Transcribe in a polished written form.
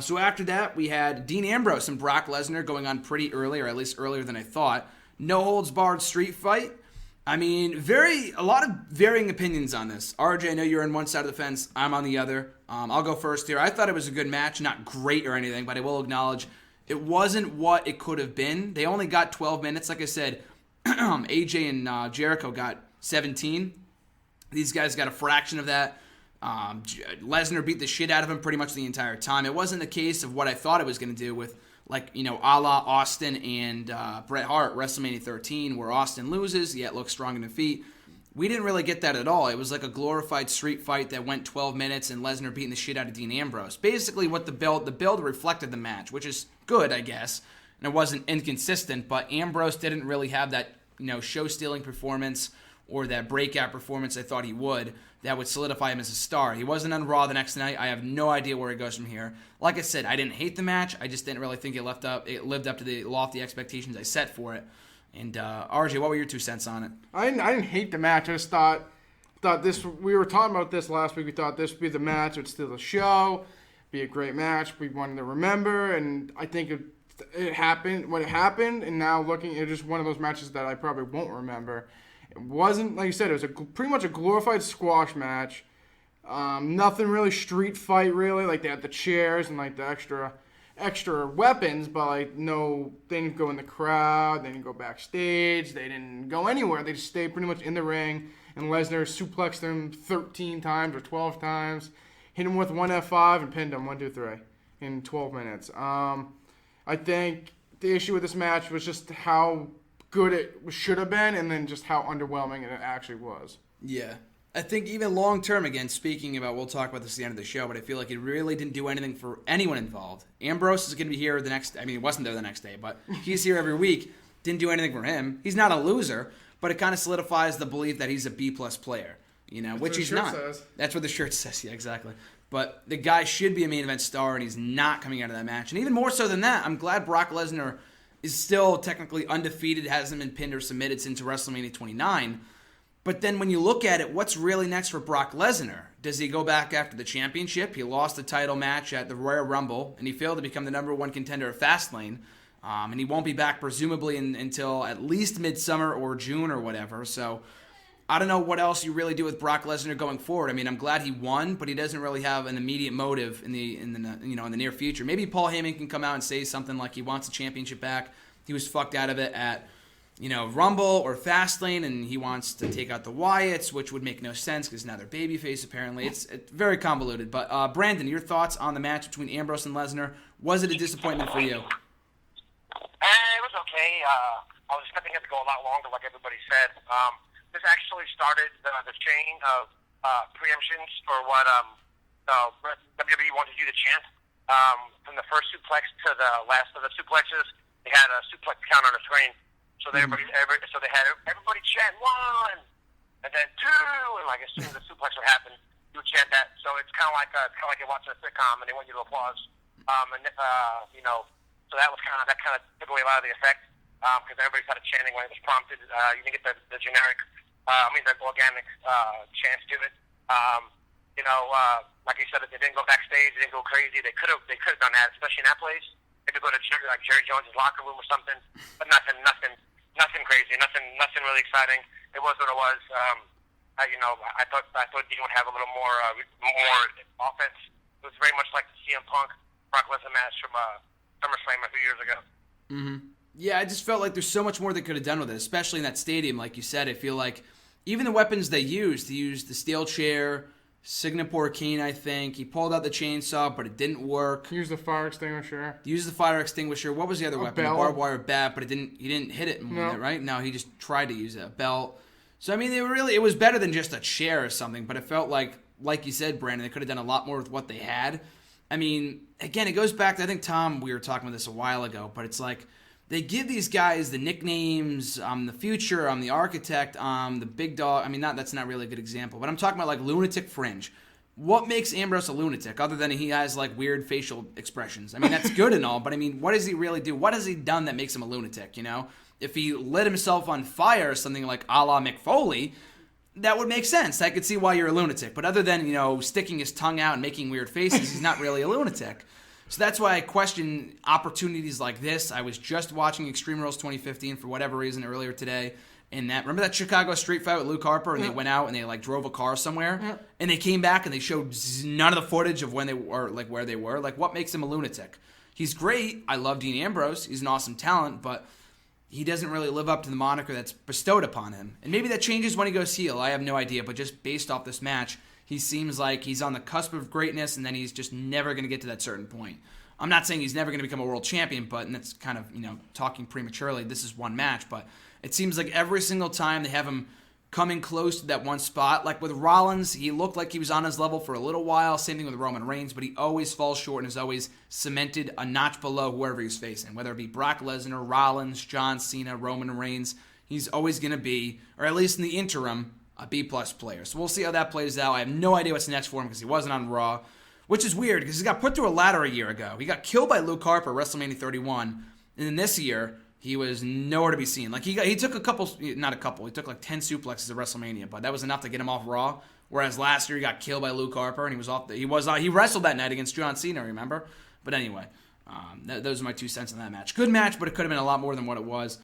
So after that, we had Dean Ambrose and Brock Lesnar going on pretty early, or at least earlier than I thought. No holds barred street fight. I mean, a lot of varying opinions on this. RJ, I know you're on one side of the fence. I'm on the other. I'll go first here. I thought it was a good match. Not great or anything, but I will acknowledge it wasn't what it could have been. They only got 12 minutes. Like I said, AJ and Jericho got 17. These guys got a fraction of that. Lesnar beat the shit out of him pretty much the entire time. It wasn't the case of what I thought it was going to do with, like, a la Austin and Bret Hart, WrestleMania 13, where Austin loses, yet looks strong in defeat. We didn't really get that at all. It was like a glorified street fight that went 12 minutes and Lesnar beating the shit out of Dean Ambrose. Basically what the build reflected the match, which is good, I guess, and it wasn't inconsistent, but Ambrose didn't really have that, show-stealing performance or that breakout performance I thought he would that would solidify him as a star. He wasn't on Raw the next night. I have no idea where he goes from here. Like I said, I didn't hate the match. I just didn't really think it lived up to the lofty expectations I set for it. And RJ, what were your 2 cents on it? I didn't hate the match. I just thought this. We were talking about this last week. We thought this would be the match. It would steal the show. Be a great match. We wanted to remember, and I think it happened when it happened. And now looking, it's just one of those matches that I probably won't remember. It wasn't, like you said, it was pretty much a glorified squash match. Nothing really street fight, really. Like, they had the chairs and, like, the extra weapons, but, like, no, they didn't go in the crowd. They didn't go backstage. They didn't go anywhere. They just stayed pretty much in the ring. And Lesnar suplexed him 13 times or 12 times, hit him with one F5, and pinned him 1, 2, 3 in 12 minutes. I think the issue with this match was just how good it should have been, and then just how underwhelming it actually was. Yeah. I think even long term, again, speaking about, we'll talk about this at the end of the show, but I feel like it really didn't do anything for anyone involved. Ambrose is going to be here he wasn't there the next day, but he's here every week. Didn't do anything for him. He's not a loser, but it kind of solidifies the belief that he's a B-plus player, which he's not. Says. That's what the shirt says, yeah, exactly. But the guy should be a main event star, and he's not coming out of that match. And even more so than that, I'm glad Brock Lesnar is still technically undefeated, hasn't been pinned or submitted since WrestleMania 29. But then when you look at it, what's really next for Brock Lesnar? Does he go back after the championship? He lost the title match at the Royal Rumble, and he failed to become the number 1 contender of Fastlane. And he won't be back presumably until at least midsummer or June or whatever. So I don't know what else you really do with Brock Lesnar going forward. I mean, I'm glad he won, but he doesn't really have an immediate motive in the near future. Maybe Paul Heyman can come out and say something like he wants the championship back. He was fucked out of it at Rumble or Fastlane, and he wants to take out the Wyatts, which would make no sense because now they're babyface apparently. It's very convoluted. But Brandon, your thoughts on the match between Ambrose and Lesnar? Was it a disappointment for you? It was okay. I was expecting it to go a lot longer, like everybody said. This actually started the chain of preemptions for what WWE wanted you to chant. From the first suplex to the last of the suplexes, they had a suplex count on the screen. So they had everybody chant 1, and then 2, and like as soon as the suplex would happen, you would chant that. So it's kind of like you're watching a sitcom, and they want you to applause. So that kind of took away a lot of the effect because everybody started chanting when it was prompted. You didn't get the generic, the organic chants to it. Like you said, they didn't go backstage, they didn't go crazy. They could have done that, especially in that place. They could go to Jerry Jones' locker room or something, but nothing crazy, nothing really exciting. It was what it was. I thought Dean would have a little more offense. It was very much like the CM Punk Brock Lesnar match from SummerSlam a few years ago. Mm-hmm. Yeah, I just felt like there's so much more they could have done with it, especially in that stadium. Like you said, I feel like even the weapons they used the steel chair, Singapore Cane, I think. He pulled out the chainsaw, but it didn't work. Used the fire extinguisher. What was the other weapon? Belt. The barbed wire bat, but he didn't hit it with it, right? No, he just tried to use a belt. So, I mean, it was better than just a chair or something, but it felt like you said, Brandon, they could have done a lot more with what they had. I mean, again, it goes back to, I think, Tom, we were talking about this a while ago, but it's like they give these guys the nicknames, I'm the Future, I'm the Architect, I'm the Big Dog. I mean, that's not really a good example, but I'm talking about like Lunatic Fringe. What makes Ambrose a lunatic other than he has like weird facial expressions? I mean, that's good and all, but I mean, what does he really do? What has he done that makes him a lunatic, If he lit himself on fire or something like a la Mick Foley, that would make sense. I could see why you're a lunatic. But other than, sticking his tongue out and making weird faces, he's not really a lunatic. So that's why I question opportunities like this. I was just watching Extreme Rules 2015 for whatever reason earlier today. And remember that Chicago street fight with Luke Harper, and they went out and they like drove a car somewhere, and they came back and they showed none of the footage of when they were, like where they were. Like, what makes him a lunatic? He's great. I love Dean Ambrose. He's an awesome talent, but he doesn't really live up to the moniker that's bestowed upon him. And maybe that changes when he goes heel. I have no idea, but just based off this match, he seems like he's on the cusp of greatness, and then he's just never going to get to that certain point. I'm not saying he's never going to become a world champion, but and that's kind of talking prematurely. This is one match, but. It seems like every single time they have him coming close to that one spot. Like with Rollins, he looked like he was on his level for a little while. Same thing with Roman Reigns, but he always falls short and is always cemented a notch below whoever he's facing. Whether it be Brock Lesnar, Rollins, John Cena, Roman Reigns, he's always going to be, or at least in the interim, a B-plus player. So we'll see how that plays out. I have no idea what's next for him because he wasn't on Raw, which is weird because he got put through a ladder a year ago. He got killed by Luke Harper, WrestleMania 31, and then this year, he was nowhere to be seen. Like he took he took like 10 suplexes at WrestleMania, but that was enough to get him off Raw. Whereas last year he got killed by Luke Harper and he wrestled that night against John Cena, remember? But anyway, those are my 2 cents on that match. Good match, but it could have been a lot more than what it was.